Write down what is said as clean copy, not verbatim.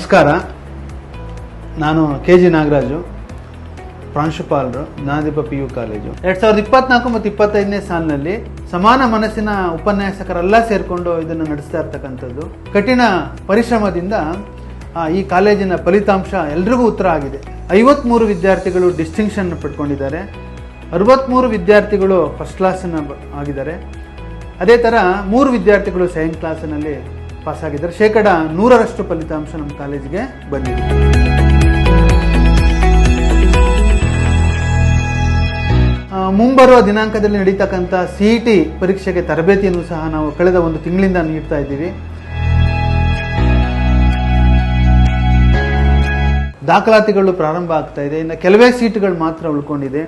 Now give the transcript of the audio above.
ನಮಸ್ಕಾರ. ನಾನು ಕೆ.ಜಿ. ನಾಗರಾಜು, ಪ್ರಾಂಶುಪಾಲರು, ಜ್ಞಾನದೀಪ PU ಕಾಲೇಜು. 2024 ಮತ್ತು 25ನೇ ಸಾಲಿನಲ್ಲಿ ಸಮಾನ ಮನಸ್ಸಿನ ಉಪನ್ಯಾಸಕರೆಲ್ಲ ಸೇರಿಕೊಂಡು ಇದನ್ನು ನಡೆಸ್ತಾ ಇರ್ತಕ್ಕಂಥದ್ದು. ಕಠಿಣ ಪರಿಶ್ರಮದಿಂದ ಈ ಕಾಲೇಜಿನ ಫಲಿತಾಂಶ ಎಲ್ರಿಗೂ ಉತ್ತರ ಆಗಿದೆ. 53 ವಿದ್ಯಾರ್ಥಿಗಳು ಡಿಸ್ಟಿಂಕ್ಷನ್ ಪಡ್ಕೊಂಡಿದ್ದಾರೆ, 63 ವಿದ್ಯಾರ್ಥಿಗಳು ಫಸ್ಟ್ ಕ್ಲಾಸನ್ನು ಆಗಿದ್ದಾರೆ. ಅದೇ ಥರ 3 ವಿದ್ಯಾರ್ಥಿಗಳು ಸೆಕೆಂಡ್ ಕ್ಲಾಸಿನಲ್ಲಿ ಪಾಸ್ ಆಗಿದ್ದಾರೆ. 100% ಫಲಿತಾಂಶ ನಮ್ಮ ಕಾಲೇಜಿಗೆ ಬಂದಿದೆ. ಮುಂಬರುವ ದಿನಾಂಕದಲ್ಲಿ ನಡೀತಕ್ಕಂಥ CET ಪರೀಕ್ಷೆಗೆ ತರಬೇತಿಯನ್ನು ಸಹ ನಾವು ಕಳೆದ ಒಂದು ತಿಂಗಳಿಂದ ನೀಡ್ತಾ ಇದ್ದೀವಿ. ದಾಖಲಾತಿಗಳು ಪ್ರಾರಂಭ ಆಗ್ತಾ ಇದೆ. ಇನ್ನು ಕೆಲವೇ ಸೀಟ್ಗಳು ಮಾತ್ರ ಉಳ್ಕೊಂಡಿದೆ.